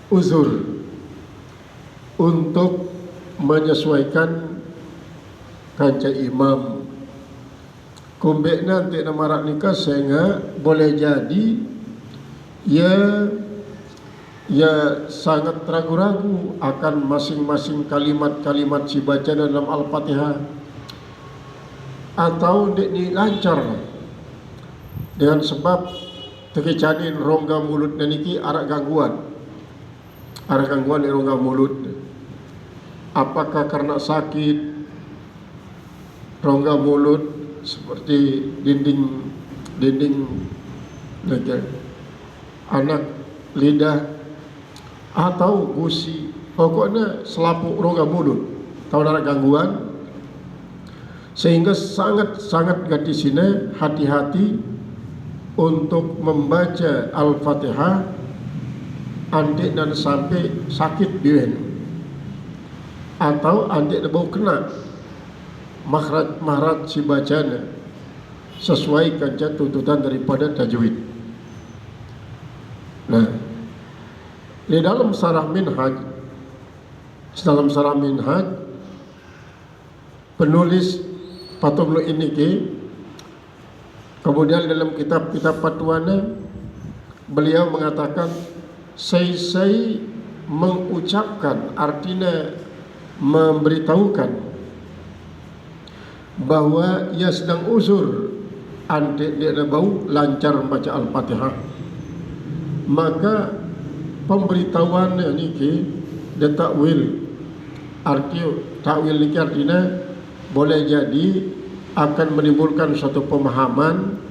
uzur untuk menyesuaikan kanca imam. Kumbek nanti nama nikah sehingga boleh jadi ia sangat ragu-ragu akan masing-masing kalimat-kalimat si baca dalam Al-Fatihah, atau ni lancar dengan sebab terkecanin rongga mulut niki ada gangguan di rongga mulut. Apakah karena sakit rongga mulut seperti dinding anak lidah atau gusi, pokoknya selaput rongga mulut tahu ada gangguan, sehingga sangat gati sini hati-hati untuk membaca Al-Fatihah andik dan sampai sakit biuen, atau andik bau kena makhraj si bacanya sesuai kanca tuntutan daripada tajwid. Nah, di dalam sarah minhaj penulis Fathul ini kemudian dalam kitab-kitab fatwanya beliau mengatakan saya mengucapkan, artinya memberitahukan bahwa ia sedang uzur, antik dia ada bau lancar membaca Al-Fatihah, maka pemberitahuannya niki dia takwil. Arti takwil niki artinya boleh jadi akan menimbulkan suatu pemahaman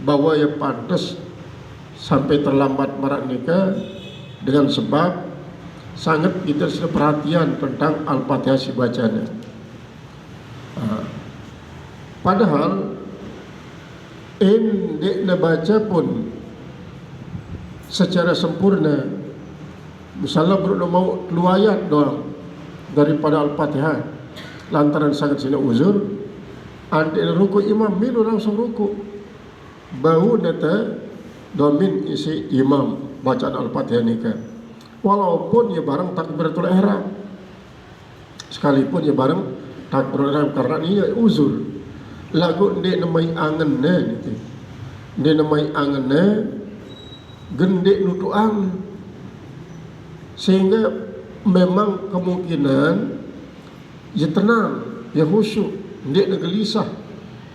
bahwa ia pantas sampai terlambat marak nikah dengan sebab sangat kita sudah perhatian tentang Al-Fatihah si bacanya. Padahal dia baca pun secara sempurna, misalnya mau keluar ayat doang daripada Al-Fatihah lantaran sangat sini uzur, antik ruku imam milu langsung ruku, bau data domin isi imam bacaan Al-Fatihah nikah, walaupun ya bareng takbiratul ihram, sekalipun ya bareng takbiratul ihram, karena ini uzur. Lagu dia namai angennya gitu, dia namai angennya gendek nutuang, sehingga memang kemungkinan ya tenang, ya khusyuk, dia nak gelisah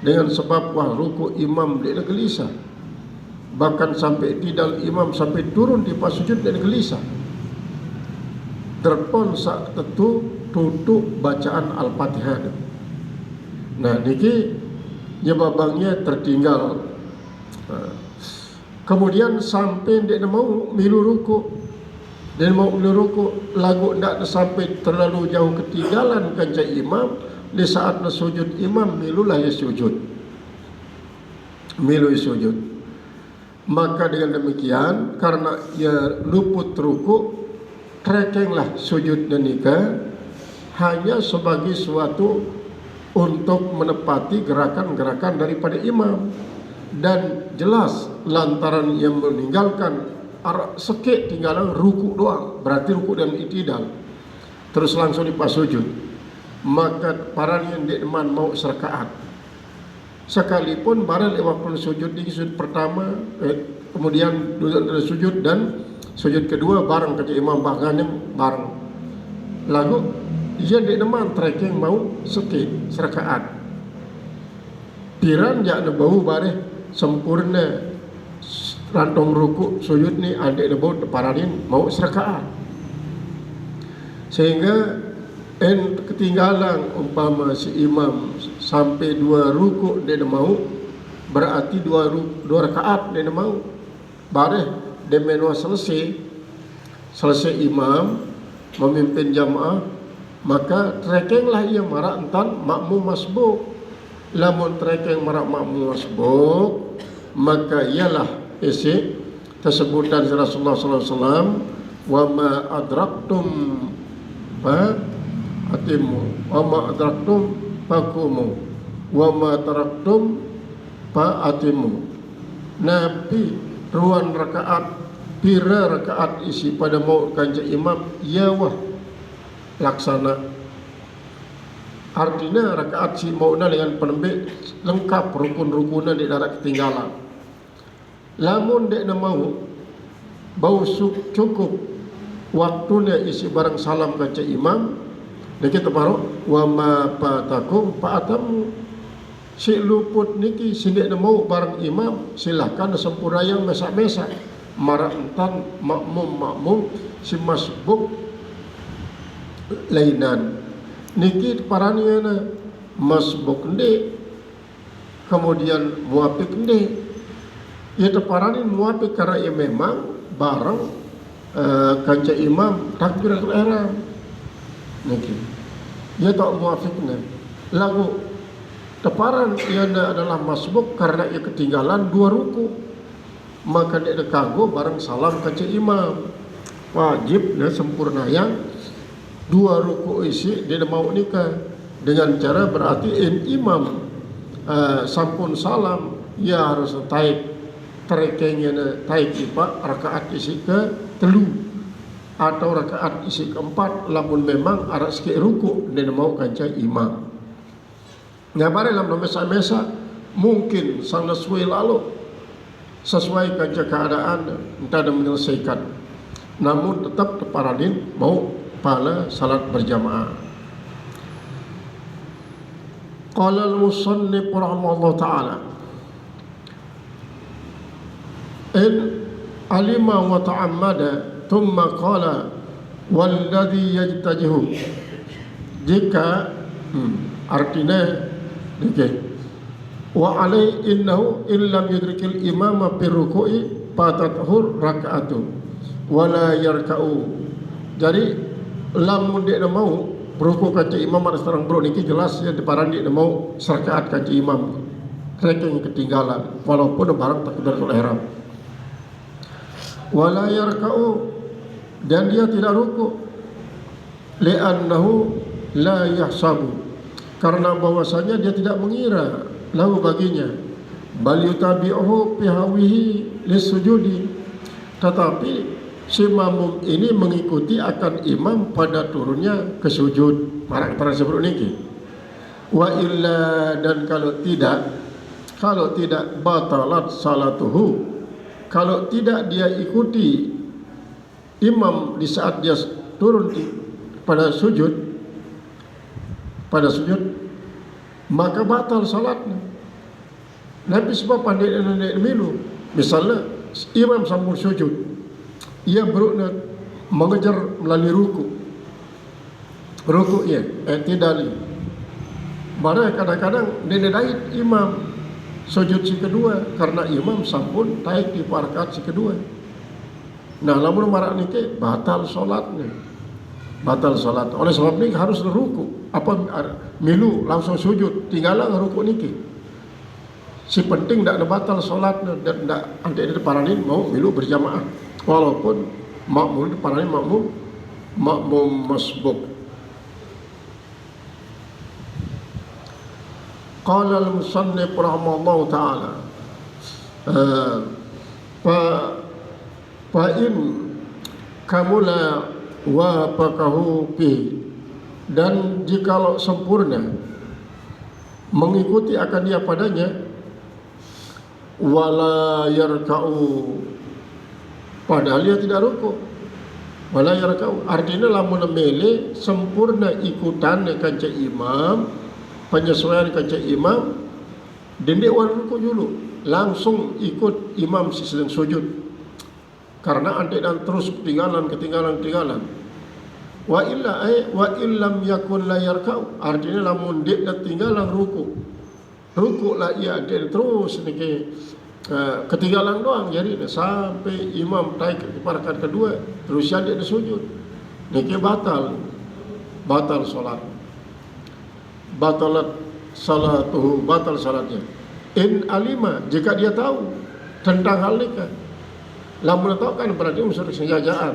dengan sebab wah ruku imam dia nak gelisah, bahkan sampai tidal imam sampai turun di pas sujud dia nak gelisah, terpon sak tentu tutup bacaan Al-Fatihah. Nah niki nyebabangnya tertinggal. Kemudian sampai dia mau milu ruku, dia mau milu ruku, lagu ndak sampai terlalu jauh ketinggalan kanca imam, di saat sujud imam milulah ya sujud, milu sujud. Maka dengan demikian karena ia luput ruku, trekenglah sujud dan nikah hanya sebagai suatu untuk menepati gerakan-gerakan daripada imam, dan jelas lantaran yang meninggalkan sekit tinggalan ruku doang, berarti ruku dan itidal terus langsung dipas sujud, maka para yang diiman mau serakaat sekalipun barang waktu sujud di sujud pertama kemudian duduk dari sujud dan sujud kedua bareng kerja imam bahkan bareng lagu ia di deman trekking mau sekit serakaat piran jak bau bareh sempurna rantong ruku sujud ni adik bau paranin mau serakaat, sehingga ketinggalan umpama si imam sampai 2 ruku dia mau, berarti 2 rakaat dia mau bareh dia menua selesai imam memimpin jamaah, maka trekenglah ia marak entan makmum masbuk. Lamun trekeng marak makmum masbuk, maka ialah isi tersebutan Rasulullah SAW, wa ma adraktum fa atimu, wa ma adraktum fakumu, wa ma taraktum fa atimu. Nabi ruan rakaat pira rakaat isi pada mau kanca imam ya wah laksana. Artinya rakaat si mauna dengan penembik lengkap rukun-rukunnya di darat ketinggalan. Lamun dek na mau bau cukup waktunya isi barang salam kanca imam, dan kita baru wa ma patakum fa'atamu. Si luput niki sindek na mau barang imam silakan sempurayang mesak-mesak. Marantan makmum si masbuk lainan niki paraniana masbuk ndek kemudian muafiq ndek ya teparanin muafiq karena ia memang barang kanca imam takbiratul ihram niki ya tak muafiqna lagu teparan ia adalah masbuk karena ia ketinggalan 2 ruku, maka dia kanggo bareng salam kanca imam wajib dan sempurna yang 2 ruku isi dia mau nikah dengan cara berarti imam sampun salam ya harus taik terekengnya taik ipa rakaat isi ke telu atau rakaat isi keempat lamun memang arah sikit ruku dia mau kanca imam. Nyabare lam mesa-mesa mungkin sang sesuai lalu sesuai kanca keadaan entah ada menyelesaikan, namun tetap teparadin mau pada salat berjamaah. Qala al-musannif rahimahullah ta'ala in alima wa ta'ammada thumma qala walladhi yajtajihu jika artinya wa alai innahu illam yudrikil imama fi ruku'i fatatuhur raka'atu wala yarka'u. Jadi lamun dia mau ruku kanca imam ada serang bro niki jelas ya deparan dia mau serakaat kanca imam reking ketinggalan walaupun barang takbiratul ihram wala yarka'u dan dia tidak ruku li'annahu la yahsabu karena bahwasanya dia tidak mengira lahu baginya bal yutabi'uhu fi hawihi lisujudi, tetapi si makmum ini mengikuti akan imam pada turunnya ke sujud marak tersebut niki wa illa dan kalau tidak batalat salatuhu, kalau tidak dia ikuti imam di saat dia turun pada sujud maka batal salatnya. Nabi sebab pandai milu misalnya imam sambung sujud ia berukna mengejar melalui ruku ya tidali barang kadang-kadang dinedait imam sujud si kedua karena imam sampun taik di rakaat si kedua. Nah lamun marak niki batal salatnya, batal salat. Oleh sebab ini harus ruku apa milu langsung sujud tinggalan ruku niki si penting tidak ada batal salatnya dan tidak antek di paranin mau milu berjamaah walaupun makmum di paranin makmum masbuk. Qala al-musannif rahimahullahu ta'ala fa in kamula wa faqahu fi, dan jikalau sempurna mengikuti akan dia padanya wala yarka'u padahal dia tidak ruku wala yarka'u artinya lamun mele sempurna ikutan kanca imam penyesuaian kanca imam dende wan ruku dulu langsung ikut imam sedang sujud karena ante dan terus ketinggalan wa illam yakun la yarka'u artinya lamun dia ketinggalan ruku lah ia dia terus niki ketinggalan doang jadi sampai imam naik ke rakaat kedua terus dia sujud niki batal salat batalat salatuhu batal salatnya in alima jika dia tahu tentang hal nikah. Lamun tahu kan berarti unsur kesengajaan.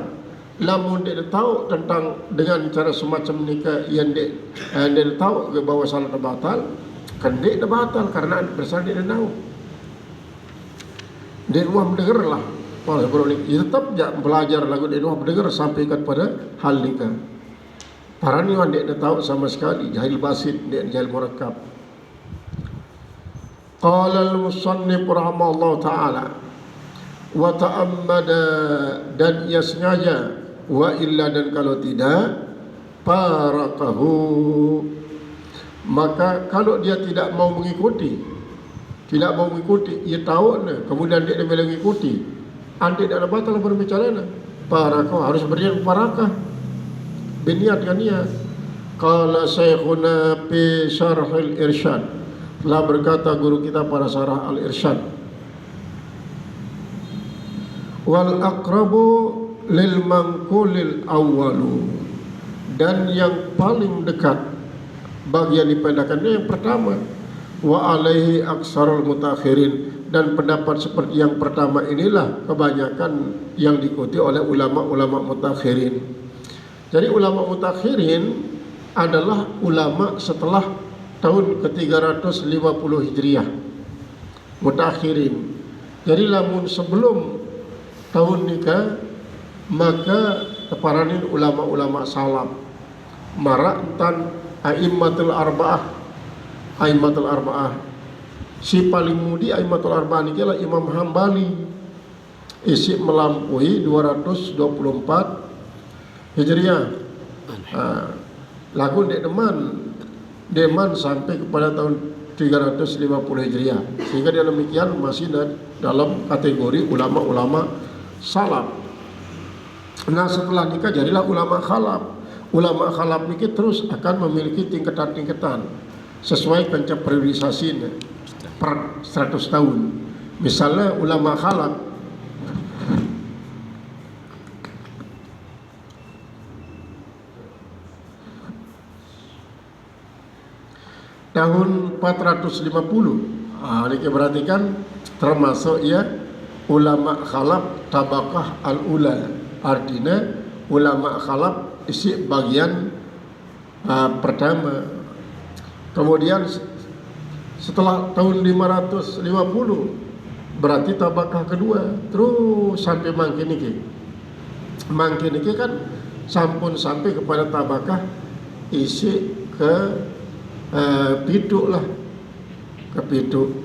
Lamun dia tahu tentang dengan cara semacam nikah yang dia tahu bahwa salat batal, kan dia batal karena bersama dia tahu. Dia rumah mendengarlah Para bro ni tetap jak belajar lagu di rumah mendengar sampai kepada hal nikah. Para ni orang dia tahu sama sekali jahil basit, dia jahil murakkab. Qala al-musannif rahimahullah ta'ala wa ta'ammada, dan ia sengaja, wa illa, dan kalau tidak faraqahu, maka kalau dia tidak mau mengikuti, ia tahu kemudian dia mengikuti, anda tidak batal berbicara, faraqahu, harus berian farakah, biniat dengan niat. Qala syekhuna fi syarhil irsyad, telah berkata guru kita pada syarah al-irsyad, wal aqrabu lil manqulil awwalu, dan yang paling dekat bagi yang dipendekkan yang pertama, wa alaihi aksarul mutakhirin, dan pendapat seperti yang pertama inilah kebanyakan yang diikuti oleh ulama-ulama mutakhirin. Jadi ulama mutakhirin adalah ulama setelah tahun ke-350 Hijriah, mutakhirin. Jadi lamun sebelum tahun nikah maka teparanin ulama-ulama salaf marak entan a'immatul arba'ah. Si paling mudi a'immatul arba'ah ni ialah Imam Hambali, isi melampaui 224 Hijriah. Lagu Deman sampai kepada tahun 350 Hijriah, sehingga dia demikian masih dalam kategori ulama-ulama salaf. Nah, setelah nikah jadilah ulama khalaf. Ulama khalaf ini terus akan memiliki tingkatan-tingkatan sesuai pencap periodisasinya per 100 tahun. Misalnya ulama khalaf tahun 450. Ini berarti kan termasuk ya ulama khalaf tabaqah al-ula, artinya ulama khalaf isi bagian pertama. Kemudian setelah tahun 550 berarti tabaqah kedua, terus sampai mangkin niki kan sampun sampai kepada tabaqah isi ke pitu lah, ke pitu,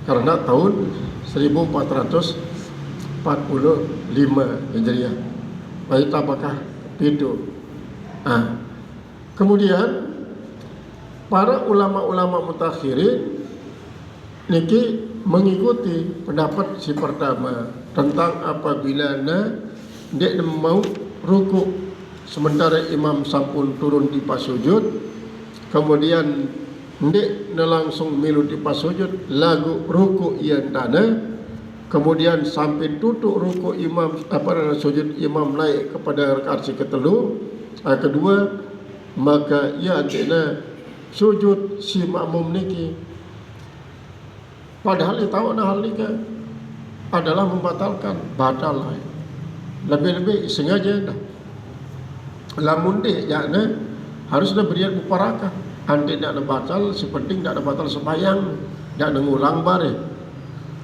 karena tahun 1445 Hijriah. Baik, apakah pitu? Kemudian para ulama-ulama mutakhirin niki mengikuti pendapat si pertama tentang apabila dia mau ruku sementara imam sampun turun di pas sujud, kemudian ndek langsung milu di pas sujud lagu ruku yang tanah, kemudian sampai tutup ruku imam sujud imam naik kepada rakaat ketelu kedua, maka ia adina sujud si makmum niki, padahal dia tahu hal ini adalah membatalkan, batal lah. Lebih-lebih sengaja dah lamun dek yakna harus dah berian muparakah. Anda tidak ada batal, sepenting tidak ada batal sembahyang, tidak ada ngulang bare.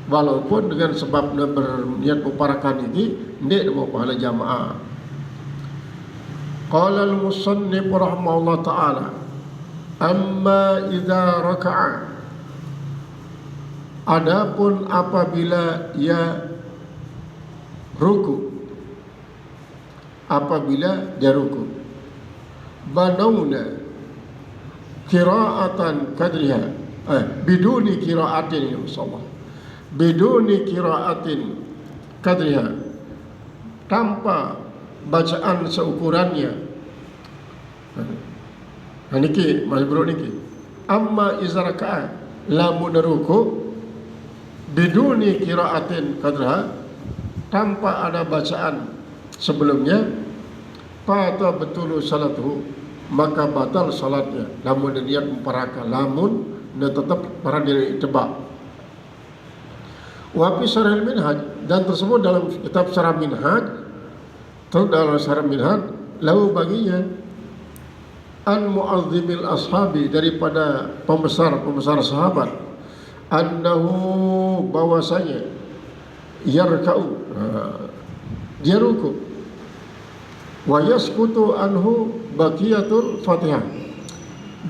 Walaupun dengan sebab berniat muparakah ini, tidak mau pahala jamaah. Qala al-musannif rahimahullah ta'ala, amma idza raka'a, adapun apabila ia ruku, banawna qira'atan kadriha, biduni qira'atin, insyaallah, biduni qira'atin kadriha, tanpa bacaan seukurannya. Niki mas bro niki, amma izraka'a, lamun ruku biduni qira'atin kadriha, tanpa ada bacaan sebelumnya, fata betul salatuhu, maka batal salatnya. Namun dia niat memparaka, namun dia tetap para diri tebak. Wa fi syarhil minhaj, dan tersebut dalam kitab syarah minhaj, dalam syarah minhaj lahu baginya an mu'azzimil ashabi, daripada pembesar sahabat, annahu bahwasanya yarka'u dia ruku. Wa yasqutu anhu baqiyatul Fatihah,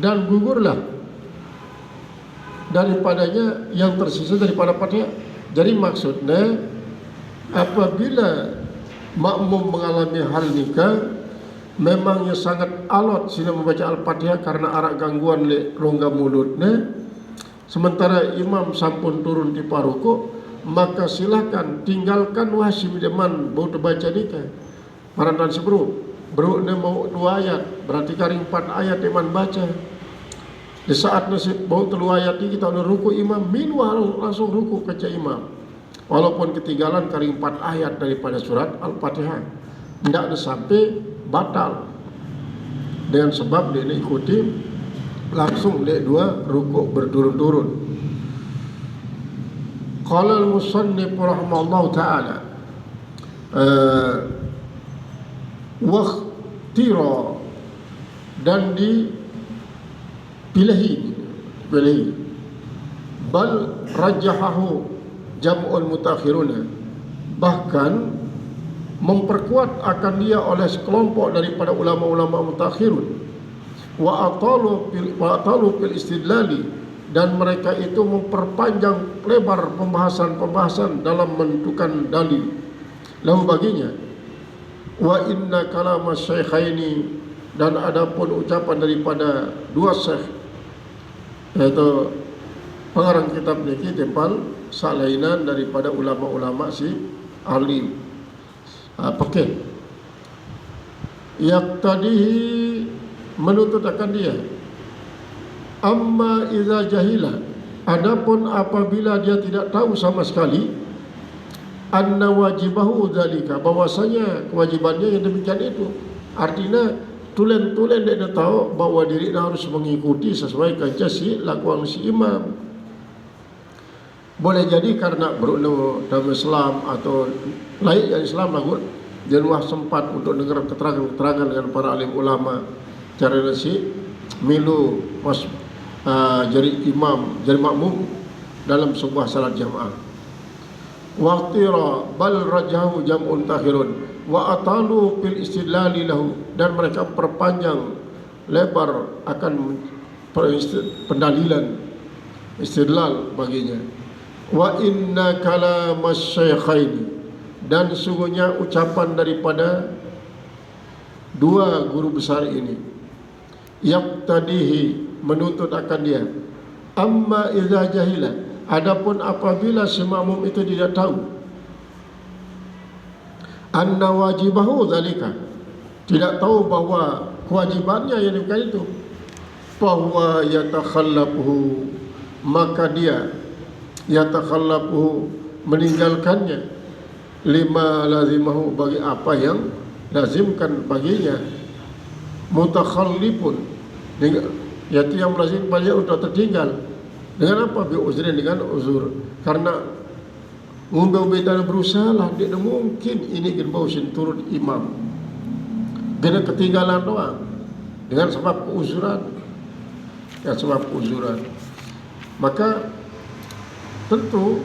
dan gugurlah daripadanya yang tersisa daripada Fatihah. Jadi maksudnya apabila makmum mengalami hal nikah, memangnya sangat alot sila membaca Al-Fatihah karena arak gangguan le rongga mulutnya, sementara imam sampun turun di paruku, maka silakan tinggalkan wahsi deman bau terbaca nikah. Marandan sebru beruknya mau 2 ayat, berarti karing 4 ayat iman baca. Di saat nasib bau 3 ayat ini kita udah ruku imam, minwa langsung ruku kaca imam. Walaupun ketinggalan karing 4 ayat daripada surat Al-Fatihah, tidak ada sampai batal. Dengan sebab dia ikuti langsung dia 2 ruku berturun-turun. Qala al-musannif rahimahullah ta'ala wakhtira, dan dipilihi bal rajahahu jam'ul mutakhiruna, bahkan memperkuat akan dia oleh sekelompok daripada ulama-ulama mutakhirun. Wa atalu fil istidlali, dan mereka itu memperpanjang lebar pembahasan dalam menentukan dalil lahu baginya. Wa inna kalama syaikhaini, dan adapun ucapan daripada 2 syekh, yaitu pengarang kitab niki tempal salainan daripada ulama-ulama si ahli fikih, yaqtadihi, menuntut akan dia. Amma iza jahila, adapun apabila dia tidak tahu sama sekali, anna wajibahu dzalika, bahwasanya kewajibannya yang demikian itu, artinya tulen-tulen dia tahu bahwa dirinya harus mengikuti sesuai kaca si lakuan si imam. Boleh jadi karena berulama dalam Islam atau lain yang Islam lagu dia wah sempat untuk dengar keterangan dengan para alim ulama cara nasi milu pas jadi imam, jadi makmum dalam sebuah salat jamaah. Waqtira bal rajahu jam'un takhirun wa atalu fil istidlali lahu, dan mereka perpanjang lebar akan pendalilan istidlal baginya. Wa inna kalamas syaikhaini, dan sungguhnya ucapan daripada 2 guru besar ini, yaqtadihi, menuntut akan dia. Amma idza jahila, adapun apabila si makmum itu tidak tahu, anna wajibahu dzalika, tidak tahu bahwa kewajibannya yang demikian itu, bahwa yatakhallafuhu, maka dia yatakhallafuhu, meninggalkannya, lima lazimahu, bagi apa yang lazimkan baginya, mutakhallifun, yaitu yang lazim baginya untuk tertinggal. Dengan apa? Bi uzrin, dengan uzur. Karena ngumbe dan berusaha lah, dia mungkin ini kan bau sin turun imam, kena ketinggalan doang dengan sebab keuzuran, ya sebab keuzuran. Maka tentu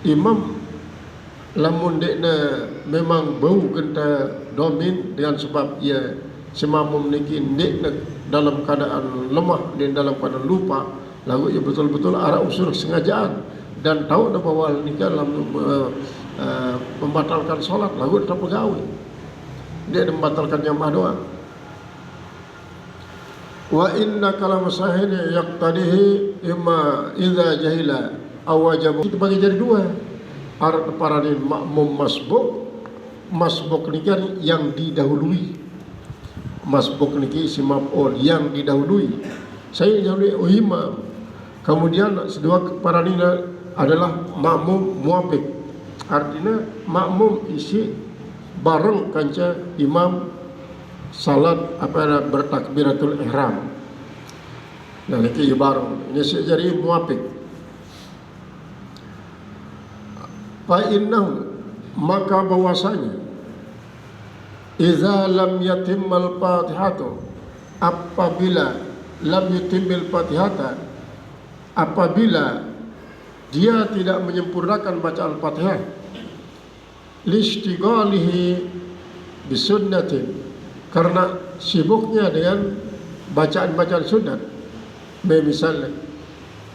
imam lamun dekna memang bau genta domin dengan sebab ia semamum niki dekna dalam keadaan lemah dan dalam keadaan lupa, lalu ia betul-betul arah unsur sengajaan dan tahu dah bahwa nikah dalam membatalkan solat, lalu tetap pegawai dia membatalkan jamaah doang. Wa inna kalam sahih yaqtadihi imma idza jahila aw wajib, itu bagi jadi 2 arah paranin makmum masbuk niki yang didahului, masbuk niki si maf'ul yang didahului, saya didahului imam, kemudian kedua paranina adalah makmum muwafiq, artinya makmum isi bareng kanca imam salat apa bertakbiratul ihram. Nah niki bareng ini jadi muwafiq. Fa innahu, maka bahwasanya idza lam yatimmal fatihatu, apabila lam yutimil fatihata, apabila dia tidak menyempurnakan baca al-fatihah, listighalihi bisunnatin, karena sibuknya dengan bacaan-bacaan sunat. Misalnya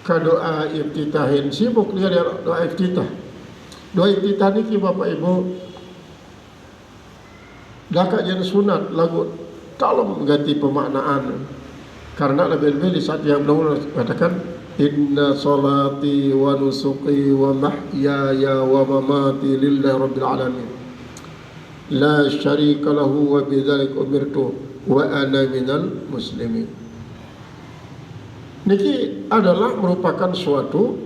ka doa iftitahin, sibuk dia dengan doa iftitah. Doa iftitah niki Bapak Ibu dakak jen sunat lagu dalam ganti pemaknaan, karena lebih-lebih di saat yang belum katakan inna salati wa nusuki wa mahyaya wa mamati lillahi rabbil alamin la syarika lahu wa bidzalik umirtu wa ana minal muslimin. Niki adalah merupakan suatu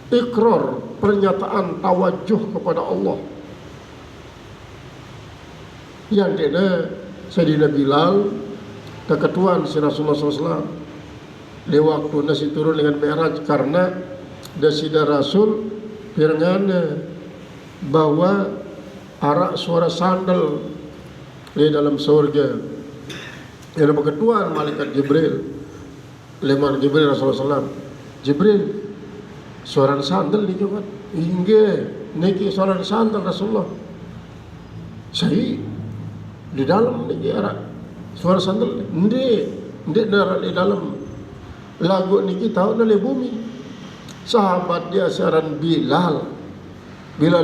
ikrar, pernyataan tawajuh kepada Allah yang dina Sayyidina Bilal keketuaan si Rasulullah SAW di waktu nasi turun dengan Mi'raj, karena dasida Rasul firngana bahwa arak suara sandal di dalam surga. Yang keketuaan malaikat Jibril lemar Jibril Rasulullah SAW, Jibril suara sandal juga hingga niki suara sandal Rasulullah saya di dalam niki arak suara sandal ndek nara di dalam lagu niki tahu dari bumi. Sahabat dia siaran Bilal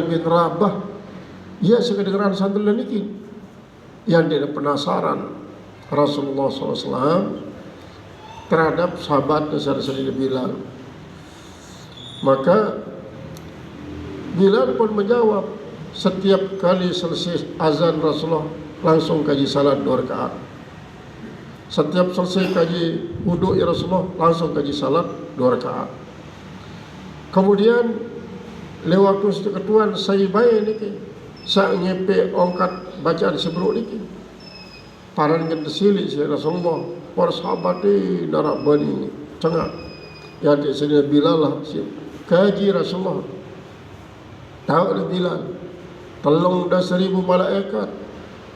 bin Rabah, ia sekedengaran sandal niki yang dia penasaran Rasulullah SAW terhadap sahabatnya Sayyidina Bilal. Maka Bilal pun menjawab, setiap kali selesai azan Rasulullah langsung kaji salat 2 rakaat. Setiap selesai kaji wudhu ya Rasulullah langsung kaji salat 2 rakaat. Kemudian lewat waktu ketuan saya bayar niki, saya nyepe ongkat bacaan seberuk niki. Paran dengan desili si Rasulullah, para sahabat di darat bani cengak. Ya di sini Bilal lah si kaji Rasulullah. Tahu ada Bilal, telung dah 1000 malaikat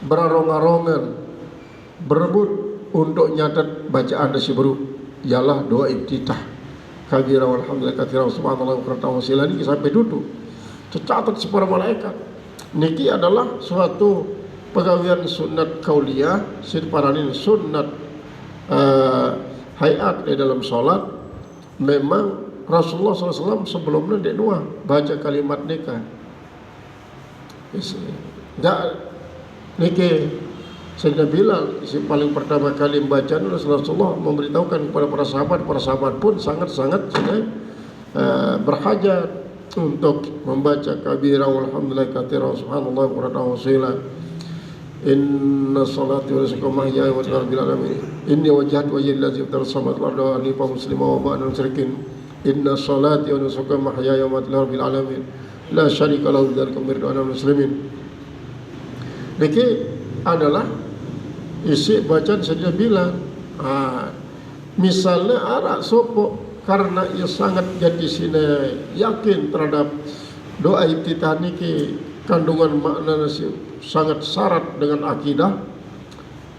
berarong-arongan berebut untuk nyatat bacaan seberuk, ialah doa iftitah. Kabira walhamdulillah katsiran subhanallah wa bihamdihi ini sampai duduk. Tercatat separa malaikat. Niki adalah suatu pegawaian sunat kauliyah, sirparanin sunat hayat di dalam solat. Memang Rasulullah SAW sebelumnya dia dua baca kalimat nikah. Tak niki Sayyidina Bilal si paling pertama kali membaca Rasulullah memberitahukan kepada para sahabat pun sangat-sangat sudah berhajat untuk membaca kabira walhamdulillah katsira subhanallah wa ta'ala. Inna salati wa nusuki wa mahyaya wa mamati lillahi rabbil alamin. Inni wajjahtu wajhiya lillazi fatara as-samawati wal arda hanifan musliman wa ma ana minal musyrikin. Inna salati wa nusuki wa mahyaya wa mamati lillahi rabbil alamin. La syarika lahu wa bidzalika umirtu wa ana minal muslimin. Niki adalah isi bacaan Sayyidina Bilal. Misalnya arak sopo karena ia sangat jadi sini yakin terhadap doa iftitah niki kandungan makna sangat syarat dengan akidah,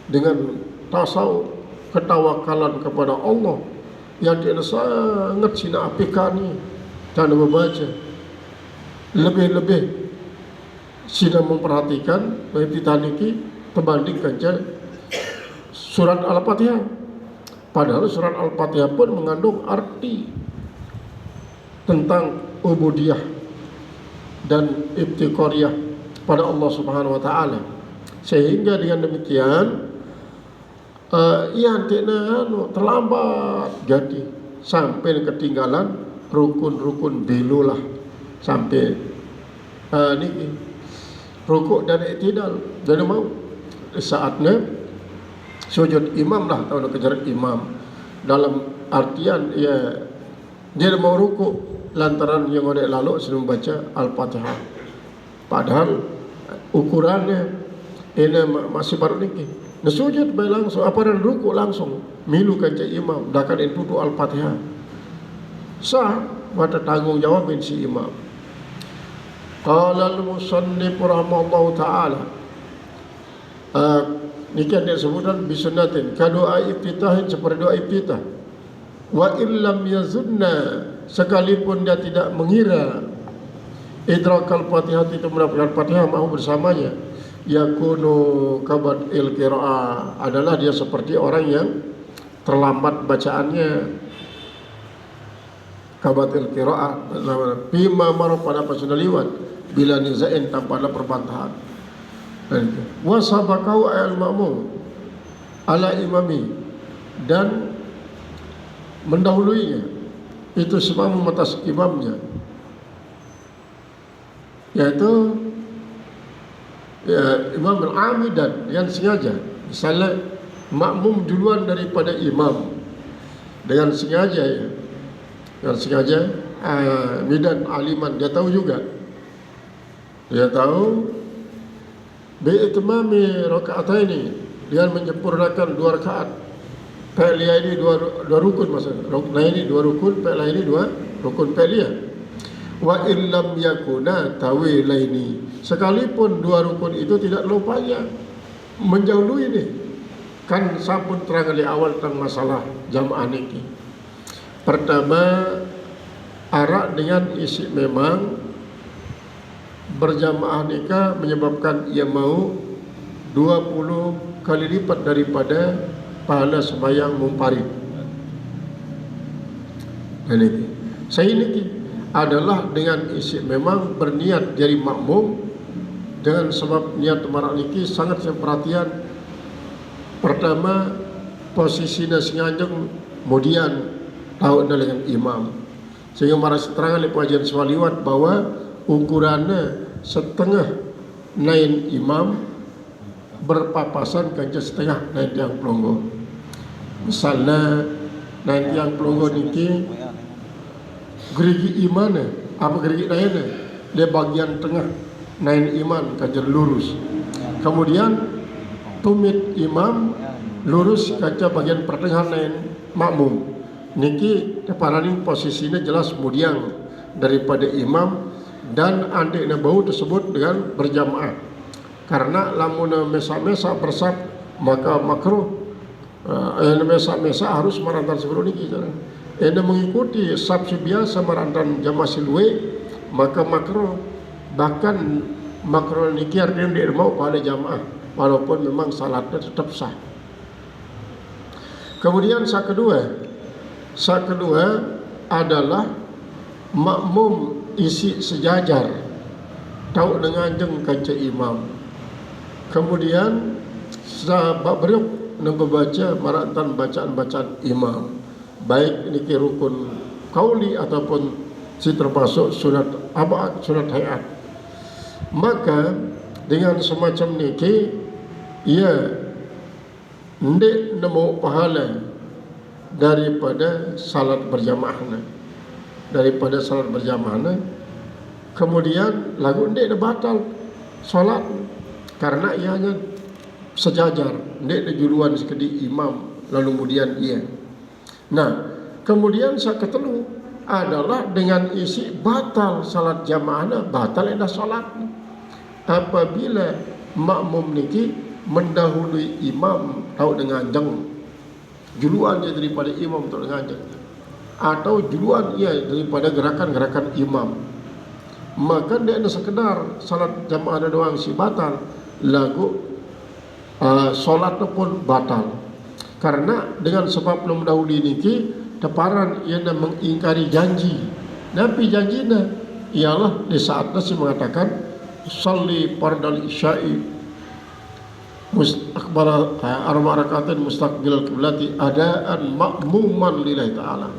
dengan tasawuf, ketawakalan kepada Allah yang dia sangat sina apikani dan membaca lebih-lebih sina memperhatikan iftitah niki terbandingkan surat Al-Fatihah. Padahal surat Al-Fatihah pun mengandung arti tentang ubudiyah dan ibtiqariyah pada Allah Subhanahu wa taala. Sehingga dengan demikian ia terlambat jadi sampai ketinggalan rukun-rukun belulah sampai niki rukuk dan iktidal. Jadi mau saatnya sujud imam lah, tahu nak kejar imam dalam artian ya dia mau rukuk lantaran yang ada lalu sebelum baca Al-Fatihah. Padahal ukurannya ini masih baru niki. Nah sujud baik langsung apa dan rukuk langsung milu kaca imam dah kan itu Al-Fatihah. Sah pada tanggung jawabin si imam. Qala al-musannif rahimahullahu taala niki ada sebutan bisunnatin ka doa iftitahin seperti doa iftitah wa illam yazunna sekalipun dia tidak mengira idrakal Fatihah itu mendapatkan Fatihah mau bersamanya. Yakunu kabat il qiraah adalah dia seperti orang yang terlambat bacaannya. Kabat il qiraah bima maruf pada apa sudah lewat bila nizain tanpa ada perbantahan. Wa sabaqau al ma'mum ala imami, dan mendahuluinya itu semua atas imamnya, yaitu imam al-amidan yang sengaja. Misalnya makmum duluan daripada imam dengan sengaja, ya, dengan sengaja midan aliman, dia tahu juga, dia tahu bi'itmami raka'ataini, dengan menyempurnakan 2 rakaat. Fi'liyah ini dua rukun maksudnya. Rukun ini 2 rukun, fi'liyah ini 2 rukun fi'liyah. Wa illam yakuna tawilaini, sekalipun 2 rukun itu tidak lupanya menjauhi ini. Kan sampun terang di awal tentang masalah jamaah niki. Pertama, arak dengan isi memang berjamaah nikah menyebabkan ia mau 20 kali lipat daripada pahala sembahyang munfarid. Dan ini saya ini adalah dengan isi memang berniat jadi makmum, dengan sebab niat marak niki sangat saya perhatian. Pertama, posisinya senganjung, kemudian tahu dengan imam, sehingga marah seterangan di pengajian swaliwat bahwa ukurannya setengah nain imam berpapasan kaca setengah nain tiang pelonggo. Misalnya nain tiang pelonggo niki gerigi imane apa gerigi nainnya dia bagian tengah nain iman kaca lurus, kemudian tumit imam lurus kaca bagian pertengahan nain makmum niki teparaning posisinya jelas kemudian daripada imam, dan andekna bau tersebut dengan berjamaah. Karena lamun mesa-mesa bersab maka makruh. Mesa-mesa harus merantan sebelum niki. Ena mengikuti sab biasa merantan jamaah silwe maka makruh. Bahkan makruh niki artinya dia mau pada jamaah walaupun memang salatnya tetap sah. Kemudian sak kedua adalah makmum isi sejajar tahu dengan jeng kaca imam. Kemudian sahabat beliau membaca maratan bacaan-bacaan imam, baik ini rukun kauli ataupun si termasuk sunat abad, sunat hayat. Maka dengan semacam niki ia ndek nemu pahala daripada salat berjamaahnya, kemudian lagu ndek batal salat karena ianya sejajar, ndek juluan sekedi imam lalu kemudian ia. Nah, kemudian saya ketelu adalah dengan isi batal salat jamaahnya, batal edah salat apabila makmum niki mendahului imam tahu dengan jeng juluan dia daripada imam tahu dengan jeng, atau juluan ia daripada gerakan-gerakan imam, maka dia ada sekedar salat jamaah doang si batal, lagu solatnya pun batal. Karena dengan sebab belum dahulu niki teparan ia mengingkari janji. Nabi janjinya ialah di saatnya si mengatakan salli fardal isya'i mustaqbal arba rakaatin mustaqbilal qiblati adaan makmuman lillahi ta'ala.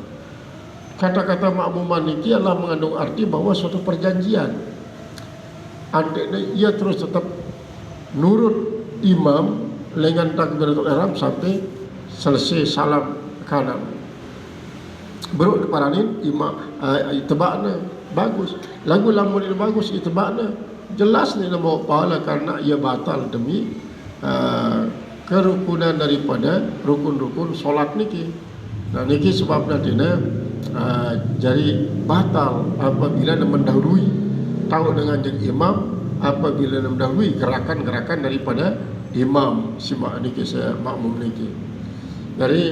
Kata-kata makmuman niki adalah mengandung arti bahwa suatu perjanjian. Andainya ia terus tetap nurut imam dengan takbiratul ihram sampai selesai salam kanan. Baru diparanin imam itibakna bagus. Lagu lamun ini bagus itibakna jelas ni mau pahala karena ia batal demi kerukunan daripada rukun-rukun solat niki. Nah niki sebabnya dina jadi batal apabila mendahului tahu dengan jeng imam, apabila mendahului gerakan-gerakan daripada imam si niki saya makmum niki. Jadi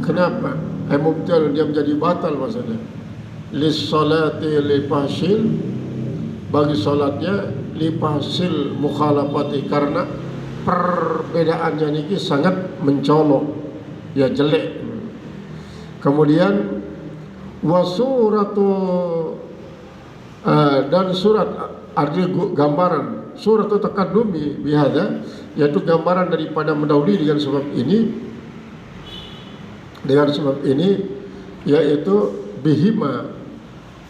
kenapa mubtal dia menjadi batal maksudnya? lis-salati lipasil, bagi salatnya lipasil mukhalafati, karena perbedaannya niki sangat mencolok, ya jelek. Kemudian wasuratu dan surat artinya gambaran, suratu taqaddumi bihadza, yaitu gambaran daripada mendahului dengan sebab ini, yaitu bihima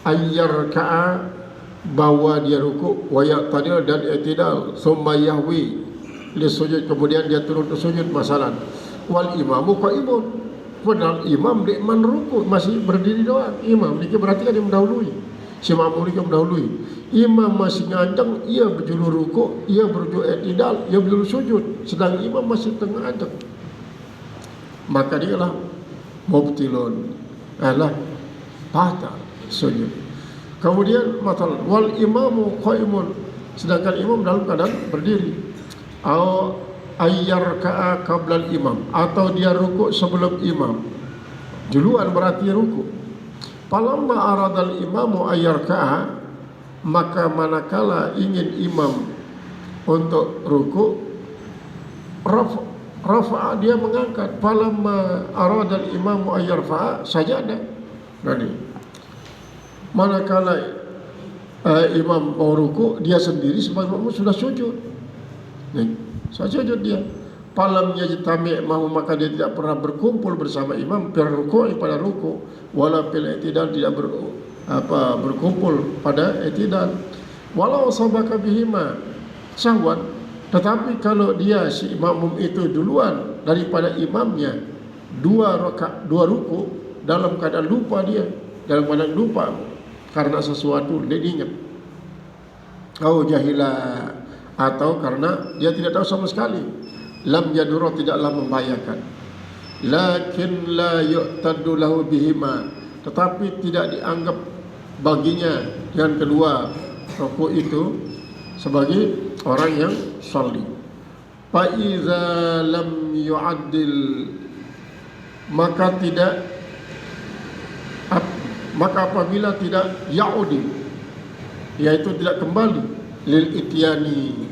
ayyarka'a, bahwa dia ruku, wa ya'tadil dan i'tidal, summa yahwi lisujud, kemudian dia turun ke sujud masalan. Wal imamu qa'imun, padahal imam man ruku masih berdiri doang. Imam ini berarti kan dia mendahului, si makmum ini mendahului. Imam masih ngancang, ia berjulur ruku, ia berjulur i'tidal, ia berjulur sujud, sedang imam masih tengah ngancang, maka dia lah mubtilun, adalah batal sujud. Kemudian matal wal imamu qaimun, sedangkan imam dalam keadaan berdiri. Au ayyarka'a qabla imam, atau dia rukuk sebelum imam. Duluan berarti rukuk. Falamma aradal imamu ayyarka'a, maka manakala ingin imam untuk rukuk, rafa'a, dia mengangkat. Falamma aradal imamu ayyarfa'a sajada. Nanti manakala imam mau ruku, dia sendiri sebagai makmum sudah sujud. Sujud dia. Falam yajtami' mahu, maka dia tidak pernah berkumpul bersama imam pada ruku', pada ruku', wala fil i'tidal, tidak berkumpul pada i'tidal. Walau sabaka bihima sahwan, tetapi kalau dia si makmum itu duluan daripada imamnya dua ruku', dalam keadaan lupa, dia dalam keadaan lupa karena sesuatu dia ingat, atau jahila, atau karena dia tidak tahu sama sekali, lam yadurra, tidaklah membahayakan. Lakin la yu'taddu lahu bihima, tetapi tidak dianggap baginya dengan kedua rukuk itu sebagai orang yang sholli. Fa iza lam yu'addil, maka apabila tidak ya'udi, yaitu tidak kembali lil ityani,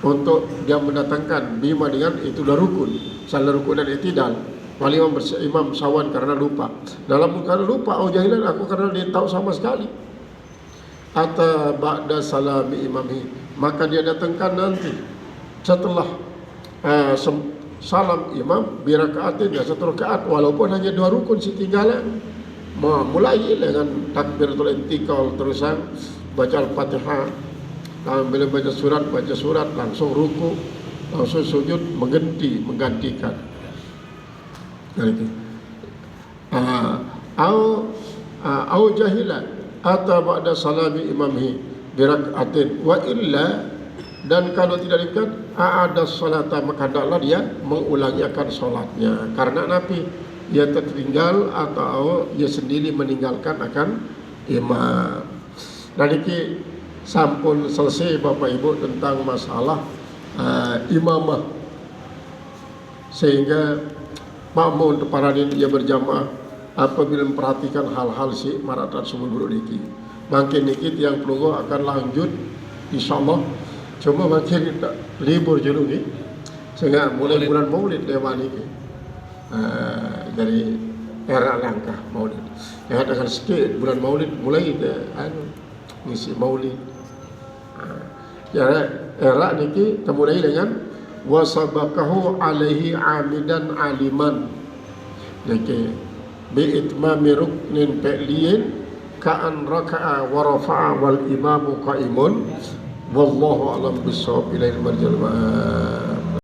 untuk dia mendatangkan bima dengan itu dah rukun, salah rukun dan i'tidal. Wal imam sawan karena lupa, dalam keadaan lupa, au jahilan, aku karena dia tahu sama sekali. Ata ba'da salami imami, maka dia datangkan nanti setelah salam imam birakaatin, ya satu rakaat, walaupun hanya dua rukun setinggalan. Mulai dengan takbiratul intikal, terusan baca al-fatihah, bila baca surat langsung ruku, langsung sujud, menggantikan. Au jahila atau ba'da salami imamhi birakaatin, wa illa, dan kalau tidak demikian a'ada salata, maka hendaklah dia mengulangi akan solatnya, karena Nabi dia tertinggal atau dia sendiri meninggalkan akan imam. Dan ini sampun selesai Bapak Ibu tentang masalah imamah, sehingga makmum para dia berjamaah apabila memperhatikan hal-hal si maratan sumul buruk niki, makin niki yang pelunggu akan lanjut insyaallah. Cuma makin libur dulu ni, sehingga mulai bulan Maulid lewat niki. Dari era langkah Maulid, ya dengan sikit bulan Maulid mulai ngisi Maulid. Era niki temulai dengan wasabakahu alaihi amidan aliman, niki bi itmami ruknin fi'liyin ka'an raka'a wa rafa'a wal imamu qa'imun, wallahu a'lam bissawab. Ilal marjal